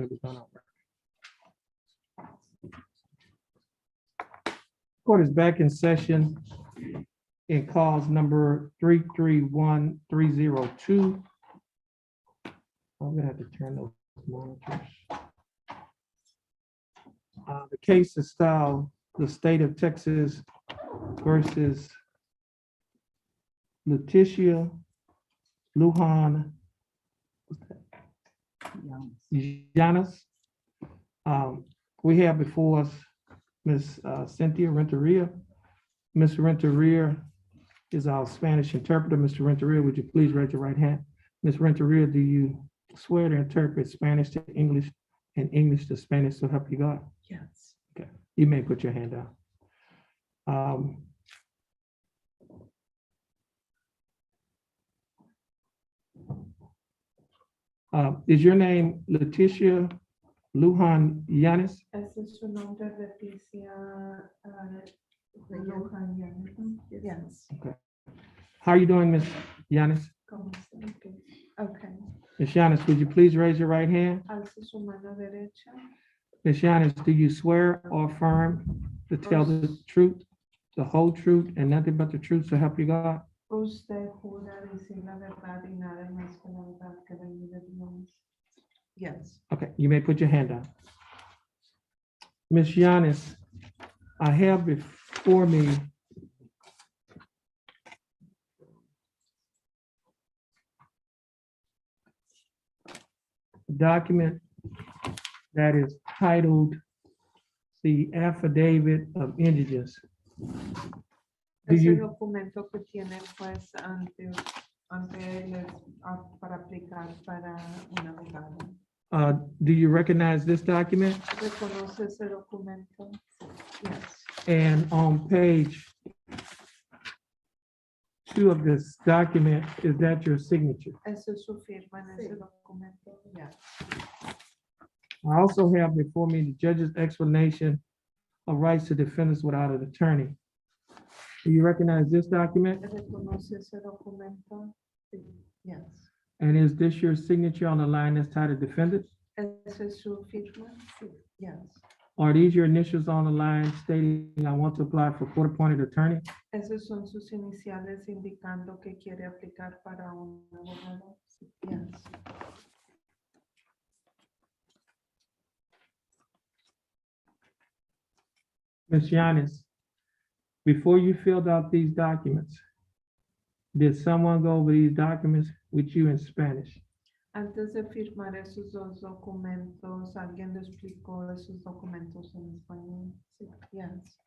Maybe it's not on. Court is back in session in cause number 331302. I'm gonna have to turn those monitors. The case is styled the state of Texas versus Letitia Lujan Yanis. We have before us Ms. Cynthia Renteria. Ms. Renteria is our Spanish interpreter. Mr. Renteria, would you please raise your right hand? Ms. Renteria, do you swear to interpret Spanish to English and English to Spanish, so help you God? Yes. Okay, you may put your hand down. Is your name Letitia Lujan Yanis? Ese es su nombre, Leticia Lujan Yanis. Yes. Okay. How are you doing, Ms. Yanis? ¿Cómo está? Okay. Ms. Yanis, would you please raise your right hand? Alza su mano derecha. Ms. Yanis, do you swear or affirm to tell the truth, the whole truth, and nothing but the truth, so help you God? Usted jura decir la verdad y nada más que la verdad que venga de Dios. Yes. Okay, you may put your hand down. Ms. Yanis, I have before me a document that is titled the Affidavit of Indigence. Do Ese you, documento que tiene pues ante él es para aplicar para un abogado. do you recognize this document? ¿Reconoce ese documento? Yes. And on page 2 of this document, is that your signature? Eso es su firma en ese documento. Yes. I also have before me the judge's explanation of rights to defendants without an attorney. Do you recognize this document? ¿Reconoce ese documento? Sí. Yes. And is this your signature on the line that's titled defendants? ¿Esa es su firma? Sí. Yes. Are these your initials on the line stating I want to apply for court-appointed attorney? Esos son sus iniciales indicando que quiere aplicar para un abogado. Sí. Yes. Ms. Yanis, before you filled out these documents, did someone go over these documents with you in Spanish? Antes de firmar esos dos documentos, ¿alguien le explicó esos documentos en español? Sí. Yes.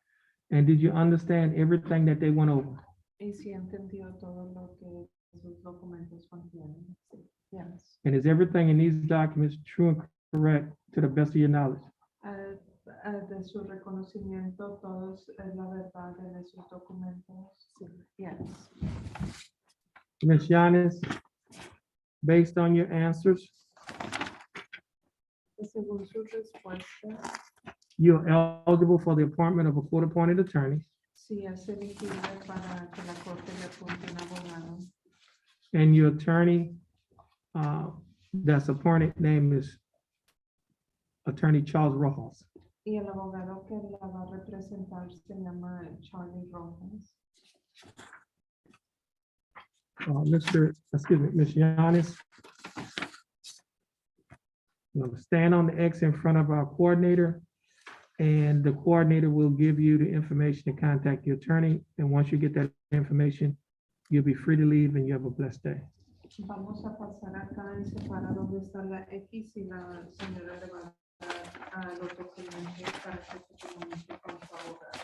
And did you understand everything that they went over? Y si entendió todo lo que esos documentos contienen. Sí. Yes. And is everything in these documents true and correct to the best of your knowledge? De su reconocimiento, todos es la verdad en esos documentos. Sí. Yes. Ms. Yanis, based on your answers, Y según sus respuestas, you're eligible for the appointment of a court-appointed attorney, sí es elegible para que la corte le apunte un abogado. and your attorney that's appointed name is Attorney Charles Rojas. Y el abogado que la va a representar se llama Charlie Rojas. Ms. Yanis. Stand on the X in front of our coordinator, and the coordinator will give you the information to contact your attorney. And once you get that information, you'll be free to leave and you have a blessed day. Vamos a pasar acá y separar donde está la X y la señora le va a dar a los documentos para que se comunique con su abogado.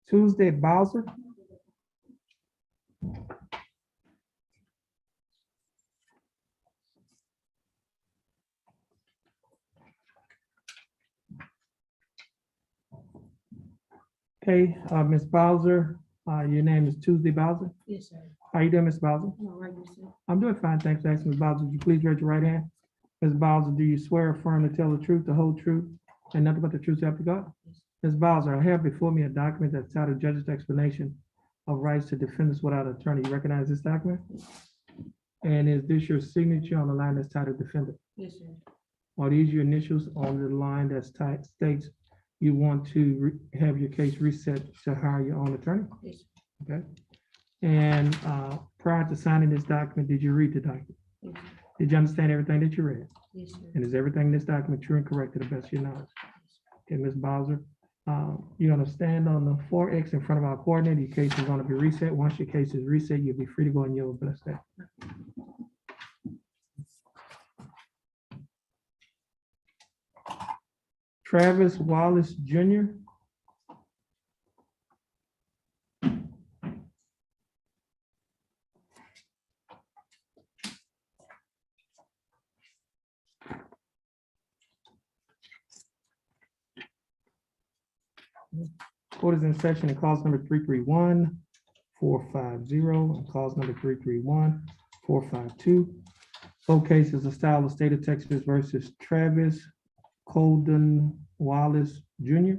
Tuesday Bowser. Okay, Ms. Bowser, your name is Tuesday Bowser. Yes, sir. How you doing, Ms. Bowser? All right, yes, sir. I'm doing fine, thanks for asking, Ms. Bowser. Would you please raise your right hand? Ms. Bowser, do you swear or affirm to tell the truth, the whole truth, and nothing but the truth, so help you God? Ms. Bowser, I have before me a document that's titled Judge's Explanation of Rights to Defendants Without Attorney. You recognize this document? And is this your signature on the line that's titled Defendant? Yes, sir. Are these your initials on the line that's states you want to have your case reset to hire your own attorney? Yes, sir. Okay. And prior to signing this document, did you read the document? Yes, sir. Did you understand everything that you read? Yes, sir. And is everything in this document true and correct to the best of your knowledge? Okay, Ms. Bowser, you're gonna stand on the 4X in front of our coordinator. Your case is gonna be reset. Once your case is reset, you'll be free to go and you'll bless that. Travis Wallace Jr. Court is in session in cause number 331-450 and cause number 331-452. Both cases are style of State of Texas versus Travis Colden Wallace Jr.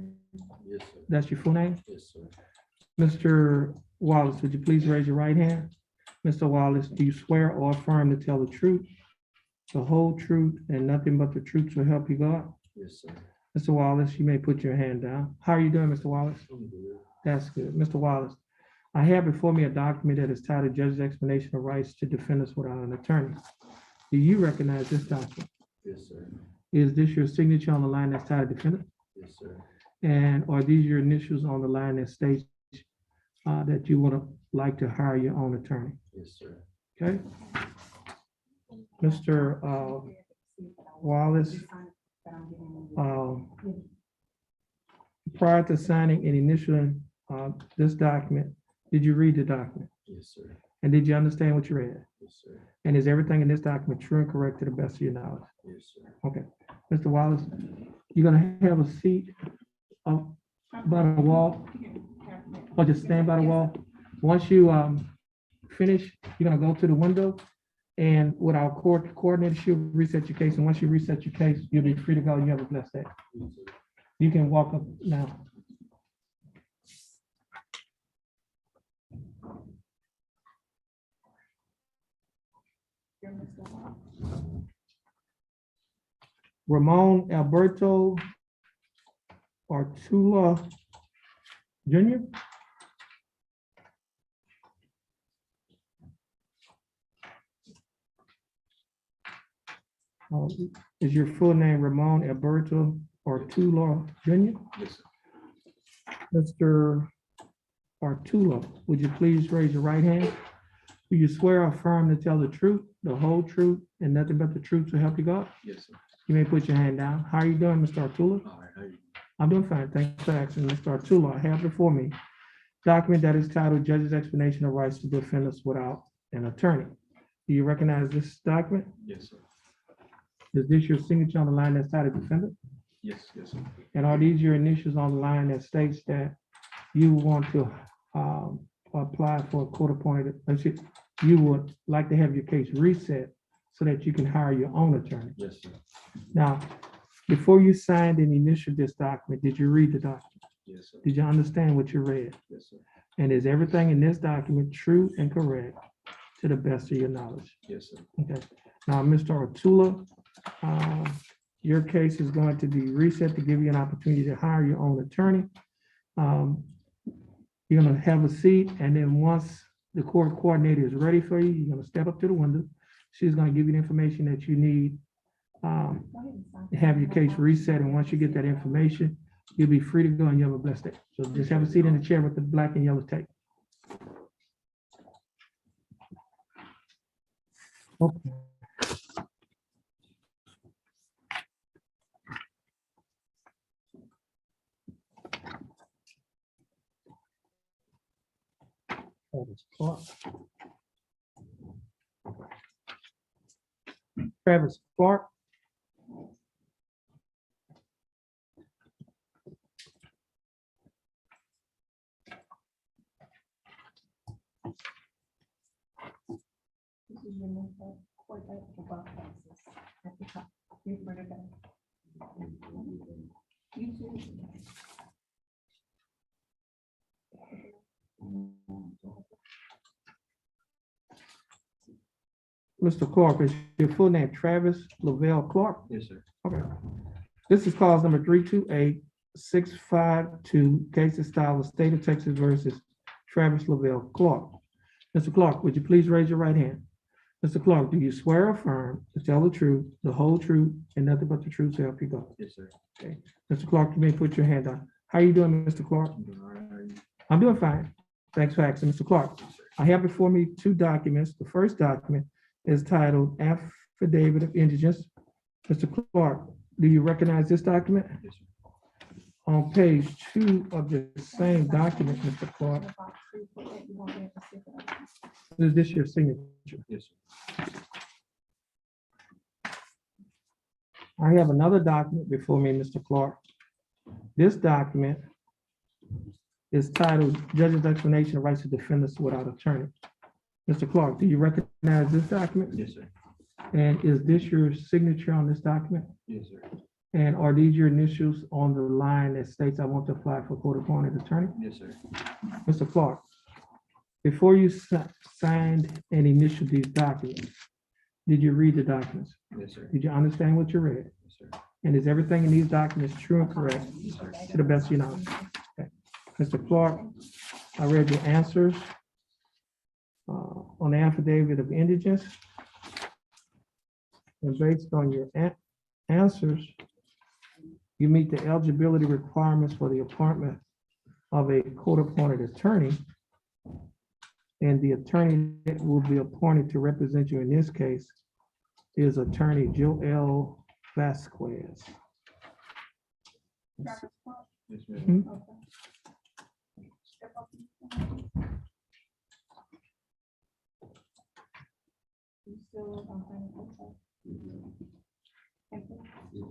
Yes, sir. That's your full name? Yes, sir. Mr. Wallace, would you please raise your right hand? Mr. Wallace, do you swear or affirm to tell the truth, the whole truth, and nothing but the truth to help you God? Yes, sir. Mr. Wallace, you may put your hand down. How are you doing, Mr. Wallace? I'm good. That's good. Mr. Wallace, I have before me a document that is titled Judge's Explanation of Rights to Defendants Without an Attorney. Do you recognize this document? Yes, sir. Is this your signature on the line that's titled Defendant? Yes, sir. And are these your initials on the line that states that you would like to hire your own attorney? Yes, sir. Okay? Mr. Wallace, prior to signing and initialing this document, did you read the document? Yes, sir. And did you understand what you read? Yes, sir. And is everything in this document true and correct to the best of your knowledge? Yes, sir. Okay. Mr. Wallace, you're gonna have a seat by the wall, or just stand by the wall. Once you finish, you're gonna go to the window, and with our court coordinator, she'll reset your case. And once you reset your case, you'll be free to go. You have a blessed day. Yes, sir. You can walk up now. Ramon Alberto Artula Jr. Is your full name Ramon Alberto Artula Jr.? Yes, sir. Mr. Artula, would you please raise your right hand? Do you swear or affirm to tell the truth, the whole truth, and nothing but the truth to help you God? Yes, sir. You may put your hand down. How are you doing, Mr. Artula? All right, how you? I'm doing fine. Thanks for asking, Mr. Artula. I have before me document that is titled Judge's Explanation of Rights to Defendants Without an Attorney. Do you recognize this document? Yes, sir. Is this your signature on the line that's titled Defendant? Yes, yes, sir. And are these your initials on the line that states that you want to apply for a court appointed, you would like to have your case reset so that you can hire your own attorney? Yes, sir. Now, before you signed and initialed this document, did you read the document? Yes, sir. Did you understand what you read? Yes, sir. And is everything in this document true and correct to the best of your knowledge? Yes, sir. Okay. Now, Mr. Artula, your case is going to be reset to give you an opportunity to hire your own attorney. You're gonna have a seat, and then once the court coordinator is ready for you, you're gonna step up to the window. She's gonna give you the information that you need to have your case reset, and once you get that information, you'll be free to go and you have a blessed day. So just have a seat in the chair with the black and yellow tape. Okay. Travis Clark. Travis Clark. This is your new court above taxes at the top. You further down. You too. Mr. Clark, is your full name Travis Lavelle Clark? Yes, sir. Okay. This is cause number 328-652, case of style of State of Texas versus Travis Lavelle Clark. Mr. Clark, would you please raise your right hand? Mr. Clark, do you swear or affirm to tell the truth, the whole truth, and nothing but the truth to help you God? Yes, sir. Okay. Mr. Clark, you may put your hand down. How are you doing, Mr. Clark? I'm doing all right. How are you? I'm doing fine. Thanks for asking, Mr. Clark. Yes, sir. I have before me two documents. The first document is titled Affidavit of Indigence. Mr. Clark, do you recognize this document? Yes, sir. On page 2 of the same document, Mr. Clark, is this your signature? Yes, sir. I have another document before me, Mr. Clark. This document is titled Judge's Explanation of Rights of Defendants Without Attorney. Mr. Clark, do you recognize this document? Yes, sir. And is this your signature on this document? Yes, sir. And are these your initials on the line that states I want to apply for court-appointed attorney? Yes, sir. Mr. Clark, before you signed and initialed these documents, did you read the documents? Yes, sir. Did you understand what you read? Yes, sir. And is everything in these documents true and correct Yes, sir. to the best of your knowledge? Okay. Mr. Clark, I read your answers on the affidavit of indigence. And based on your answers, you meet the eligibility requirements for the appointment of a court-appointed attorney. And the attorney that will be appointed to represent you in this case is Attorney Joel Vasquez. Yes, ma'am. Mhm. You still live on Planet Hotel? Thank you. Can you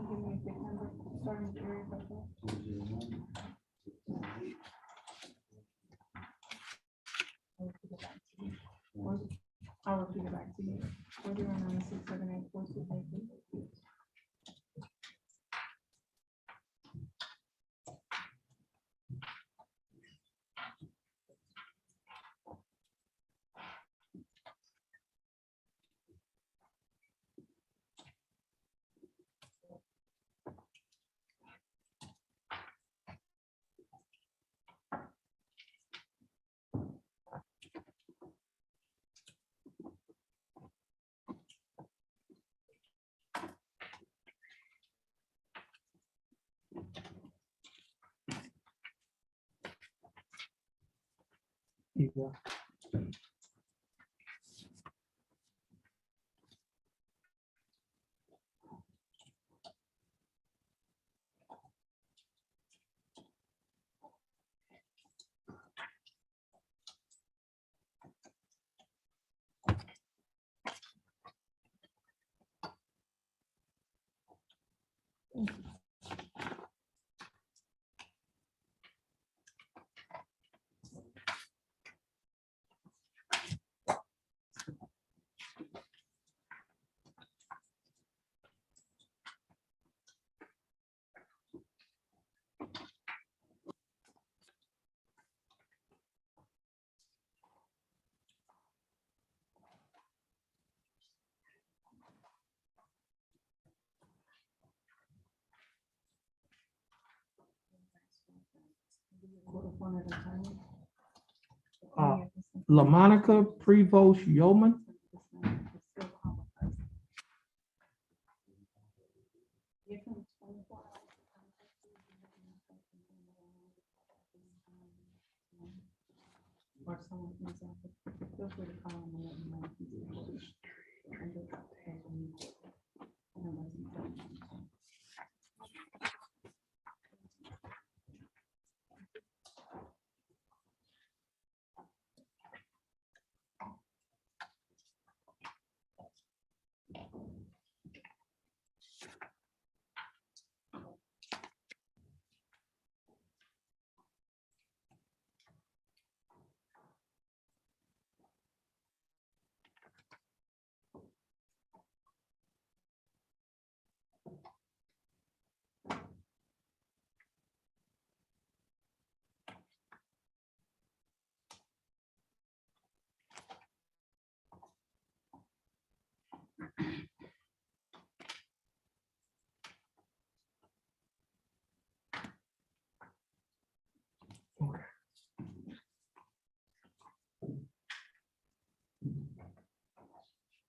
give me a big number, starting with area code? I'll repeat it back to you. 409-678-4283. Yeah. Court-appointed attorney. LaMonica Prevost Yeoman. Or someone comes up, feel free to call him and let him know.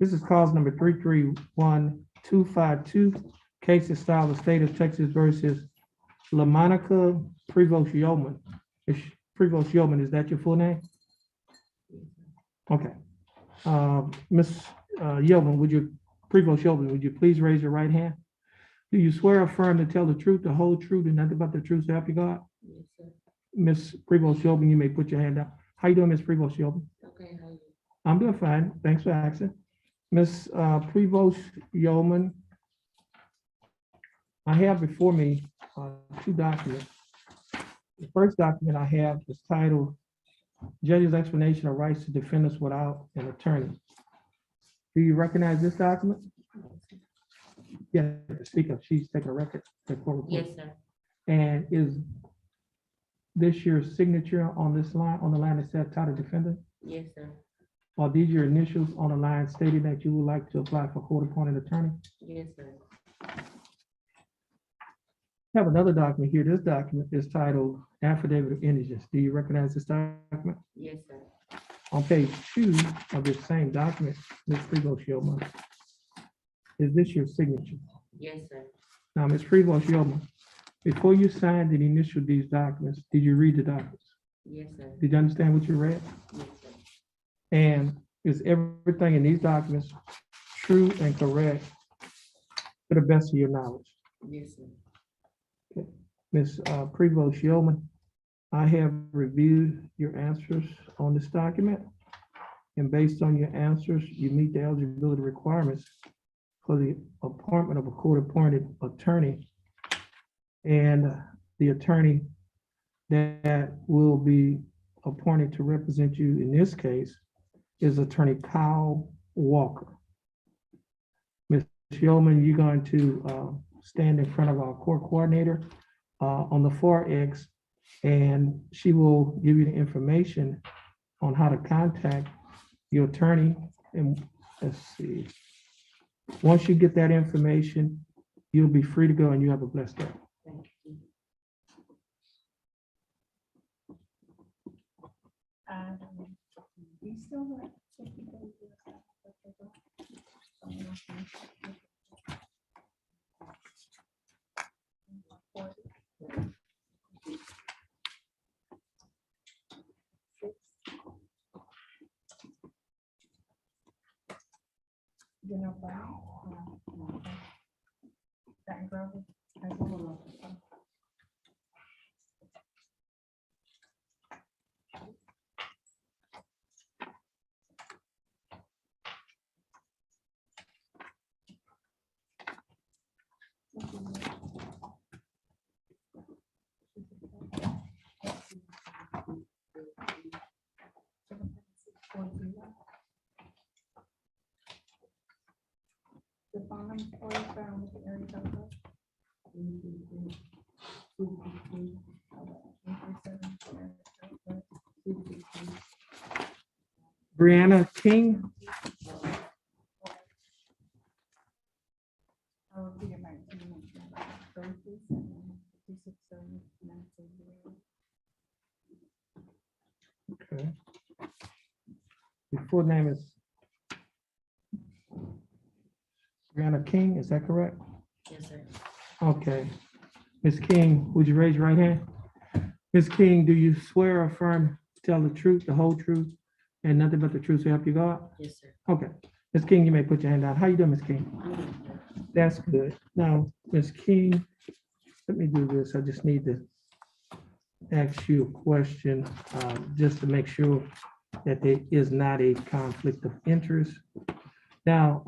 This is cause number 331252. Case is filed with State of Texas versus LaMonica Prevost Yeoman. Prevost Yeoman, is that your full name? Okay. Ms. Yeoman, Prevost Yeoman, would you please raise your right hand? Do you swear or affirm to tell the truth, the whole truth, and nothing but the truth, so help you God? Yes, sir. Ms. Prevost Yeoman, you may put your hand up. How you doing, Ms. Prevost Yeoman? Okay, how you? I'm doing fine. Thanks for asking. Ms. Prevost Yeoman, I have before me two documents. The first document I have is titled Judge's Explanation of Rights to Defendants Without an Attorney. Do you recognize this document? Yeah, speak up. She's taking a record. Yes, sir. And is this your signature on this line, on the line that said title defendant? Yes, sir. Are these your initials on the line stating that you would like to apply for court-appointed attorney? Yes, sir. I have another document here. This document is titled Affidavit of Indigence. Do you recognize this document? Yes, sir. On page 2 of this same document, Ms. Prevost Yeoman, is this your signature? Yes, sir. Now, Ms. Prevost Yeoman, before you signed and initialed these documents, did you read the documents? Yes, sir. Did you understand what you read? Yes, sir. And is everything in these documents true and correct to the best of your knowledge? Yes, sir. Ms. Prevost Yeoman, I have reviewed your answers on this document. And based on your answers, you meet the eligibility requirements for the appointment of a court-appointed attorney. And the attorney that will be appointed to represent you in this case is Attorney Kyle Walker. Ms. Yeoman, you're going to stand in front of our court coordinator on the far X, and she will give you the information on how to contact your attorney. And let's see, once you get that information, you'll be free to go and you have a blessed day. Thank you. You still got 50 days You know, that brother, I don't know. The following story found with the area code. Brianna King, I'll repeat it back to you. 36, okay. Your full name is Brianna King, is that correct? Yes, sir. Okay. Ms. King, would you raise your right hand? Ms. King, do you swear or affirm to tell the truth, the whole truth, and nothing but the truth, so help you God? Yes, sir. Okay. Ms. King, you may put your hand down. How you doing, Ms. King? I'm good, sir. That's good. Now, Ms. King, let me do this. I just need to ask you a question, just to make sure that there is not a conflict of interest. Now,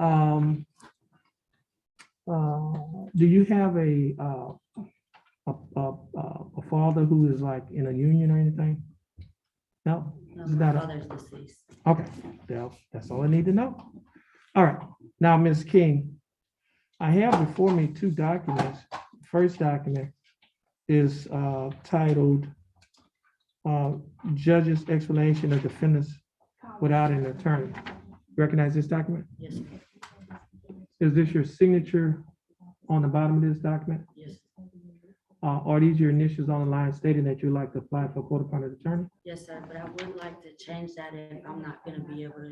do you have a father who is like in a union or anything? No? No, Is my that a- father's deceased. Okay, well, that's all I need to know. All right, now, Ms. King, I have before me two documents. First document is titled Judge's Explanation of Defendants Without an Attorney. Recognize this document? Yes, sir. Is this your signature on the bottom of this document? Yes. Are these your initials on the line stating that you'd like to apply for court appointed attorney? Yes, sir, but I would like to change that if I'm not gonna be able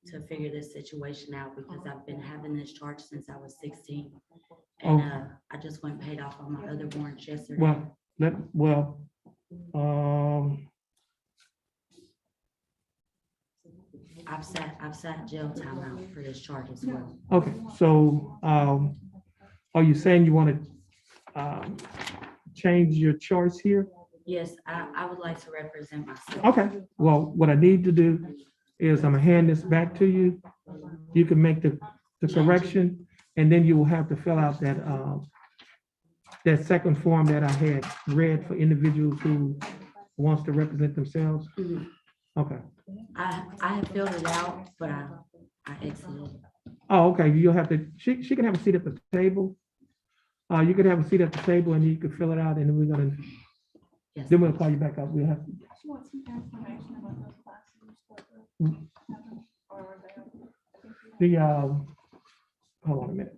to figure this situation out, because I've been having this charge since I was 16. And, I just went and paid off on my other warrants yesterday. I've sat jail time out for this charge as well. Okay, so, are you saying you want to, change your choice here? Yes, I would like to represent myself. Okay, well, what I need to do is I'm gonna hand this back to you. You can make the correction, and then you will have to fill out that, that second form that I had read for individuals who wants to represent themselves. Mhm. Okay. I have filled it out, but I exited. Oh, okay, you'll have to, she can have a seat at the table. You could have a seat at the table and you could fill it out, and then Yes. then we'll call you back up. We'll have, She wants some information about those classes that were having, or were they? the, hold on a minute.